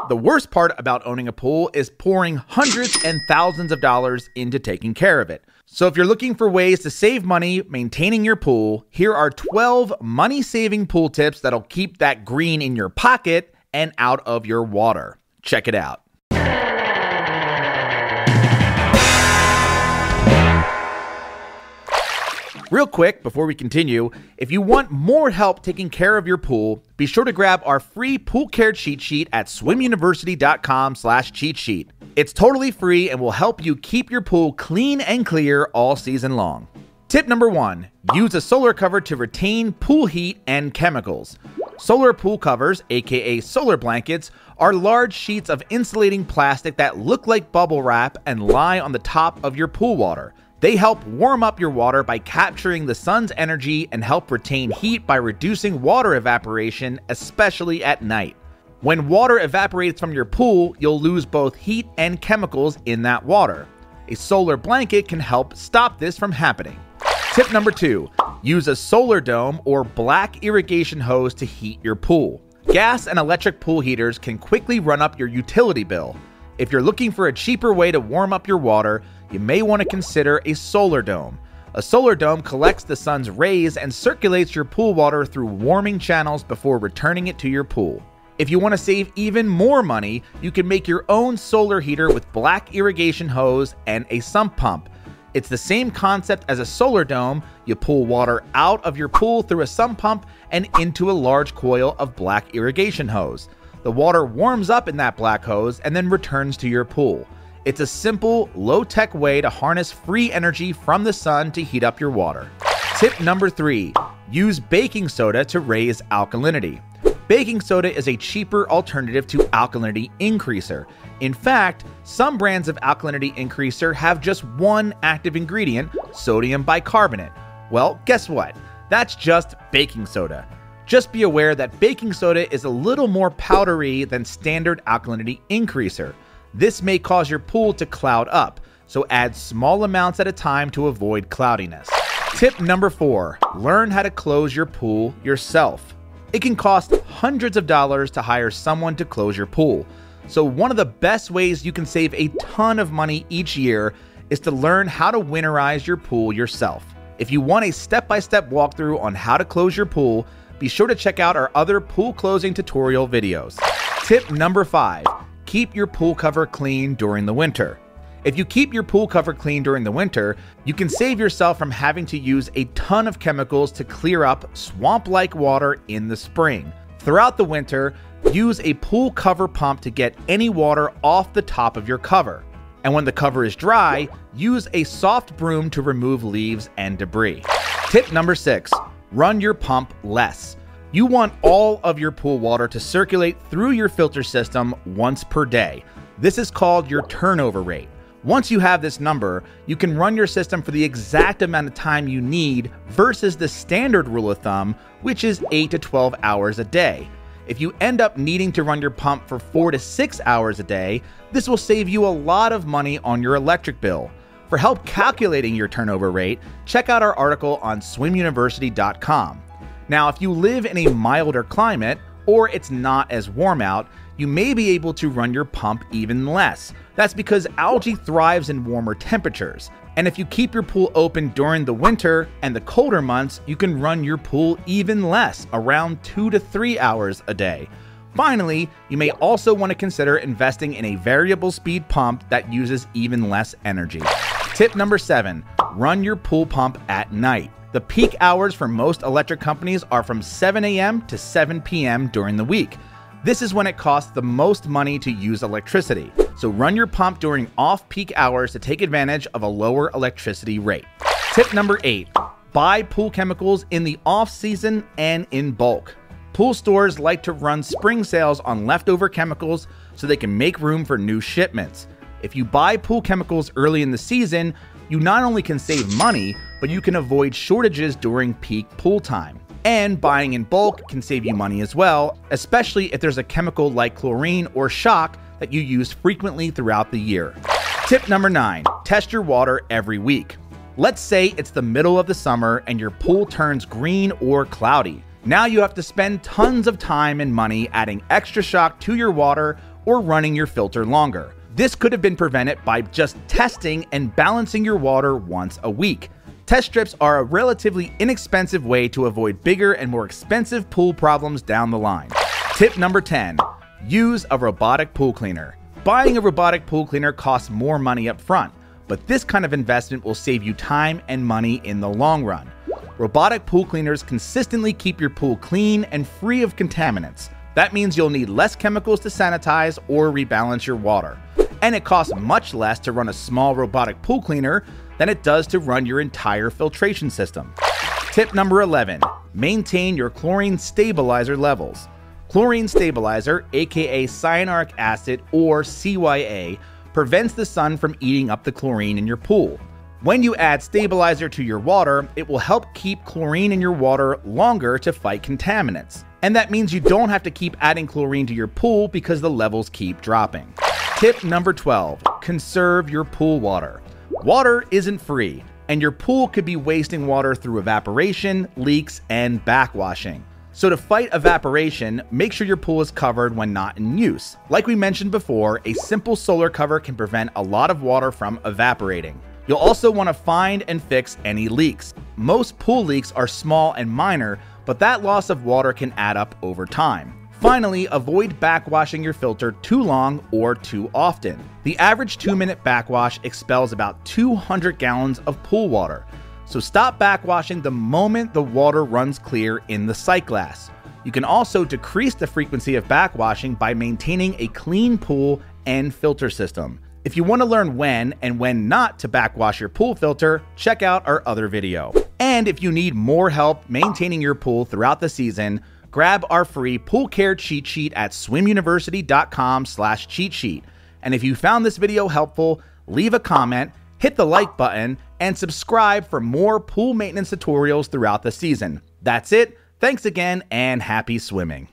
The worst part about owning a pool is pouring hundreds and thousands of dollars into taking care of it. So if you're looking for ways to save money maintaining your pool, here are 12 money-saving pool tips that'll keep that green in your pocket and out of your water. Check it out. Real quick, before we continue, if you want more help taking care of your pool, be sure to grab our free pool care cheat sheet at swimuniversity.com/cheat sheet. It's totally free and will help you keep your pool clean and clear all season long. Tip number 1, use a solar cover to retain pool heat and chemicals. Solar pool covers, aka solar blankets, are large sheets of insulating plastic that look like bubble wrap and lie on the top of your pool water. They help warm up your water by capturing the sun's energy and help retain heat by reducing water evaporation, especially at night. When water evaporates from your pool, you'll lose both heat and chemicals in that water. A solar blanket can help stop this from happening. Tip number 2, use a solar dome or black irrigation hose to heat your pool. Gas and electric pool heaters can quickly run up your utility bill. If you're looking for a cheaper way to warm up your water, you may want to consider a solar dome. A solar dome collects the sun's rays and circulates your pool water through warming channels before returning it to your pool. If you want to save even more money, you can make your own solar heater with black irrigation hose and a sump pump. It's the same concept as a solar dome. You pull water out of your pool through a sump pump and into a large coil of black irrigation hose. The water warms up in that black hose and then returns to your pool. It's a simple, low-tech way to harness free energy from the sun to heat up your water. Tip number 3, use baking soda to raise alkalinity. Baking soda is a cheaper alternative to alkalinity increaser. In fact, some brands of alkalinity increaser have just one active ingredient, sodium bicarbonate. Well, guess what? That's just baking soda. Just be aware that baking soda is a little more powdery than standard alkalinity increaser. This may cause your pool to cloud up, so add small amounts at a time to avoid cloudiness. Tip number 4, learn how to close your pool yourself. It can cost hundreds of dollars to hire someone to close your pool. So one of the best ways you can save a ton of money each year is to learn how to winterize your pool yourself. If you want a step-by-step walkthrough on how to close your pool, be sure to check out our other pool closing tutorial videos. Tip number 5, keep your pool cover clean during the winter. If you keep your pool cover clean during the winter, you can save yourself from having to use a ton of chemicals to clear up swamp-like water in the spring. Throughout the winter, use a pool cover pump to get any water off the top of your cover. And when the cover is dry, use a soft broom to remove leaves and debris. Tip number 6, run your pump less. You want all of your pool water to circulate through your filter system once per day. This is called your turnover rate. Once you have this number, you can run your system for the exact amount of time you need versus the standard rule of thumb, which is 8 to 12 hours a day. If you end up needing to run your pump for 4 to 6 hours a day, this will save you a lot of money on your electric bill. For help calculating your turnover rate, check out our article on swimuniversity.com. Now, if you live in a milder climate, or it's not as warm out, you may be able to run your pump even less. That's because algae thrives in warmer temperatures. And if you keep your pool open during the winter and the colder months, you can run your pool even less, around 2 to 3 hours a day. Finally, you may also want to consider investing in a variable speed pump that uses even less energy. Tip number 7, run your pool pump at night. The peak hours for most electric companies are from 7 a.m. to 7 p.m. during the week. This is when it costs the most money to use electricity. So run your pump during off-peak hours to take advantage of a lower electricity rate. Tip number 8, buy pool chemicals in the off-season and in bulk. Pool stores like to run spring sales on leftover chemicals so they can make room for new shipments. If you buy pool chemicals early in the season, you not only can save money, but you can avoid shortages during peak pool time. And buying in bulk can save you money as well, especially if there's a chemical like chlorine or shock that you use frequently throughout the year. Tip number 9, test your water every week. Let's say it's the middle of the summer and your pool turns green or cloudy. Now you have to spend tons of time and money adding extra shock to your water or running your filter longer. This could have been prevented by just testing and balancing your water once a week. Test strips are a relatively inexpensive way to avoid bigger and more expensive pool problems down the line. Tip number 10. Use a robotic pool cleaner. Buying a robotic pool cleaner costs more money up front, but this kind of investment will save you time and money in the long run. Robotic pool cleaners consistently keep your pool clean and free of contaminants. That means you'll need less chemicals to sanitize or rebalance your water. And it costs much less to run a small robotic pool cleaner than it does to run your entire filtration system. Tip number 11. Maintain your chlorine stabilizer levels. Chlorine stabilizer, aka cyanuric acid or CYA, prevents the sun from eating up the chlorine in your pool. When you add stabilizer to your water, it will help keep chlorine in your water longer to fight contaminants. And that means you don't have to keep adding chlorine to your pool because the levels keep dropping. Tip number 12. Conserve your pool water. Water isn't free, and your pool could be wasting water through evaporation, leaks, and backwashing. So to fight evaporation, make sure your pool is covered when not in use. Like we mentioned before, a simple solar cover can prevent a lot of water from evaporating. You'll also want to find and fix any leaks. Most pool leaks are small and minor, but that loss of water can add up over time. Finally, avoid backwashing your filter too long or too often. The average 2-minute backwash expels about 200 gallons of pool water. So stop backwashing the moment the water runs clear in the sight glass. You can also decrease the frequency of backwashing by maintaining a clean pool and filter system. If you want to learn when and when not to backwash your pool filter, check out our other video. And if you need more help maintaining your pool throughout the season, grab our free pool care cheat sheet at swimuniversity.com/cheat sheet. And if you found this video helpful, leave a comment, hit the like button, and subscribe for more pool maintenance tutorials throughout the season. That's it. Thanks again, and happy swimming.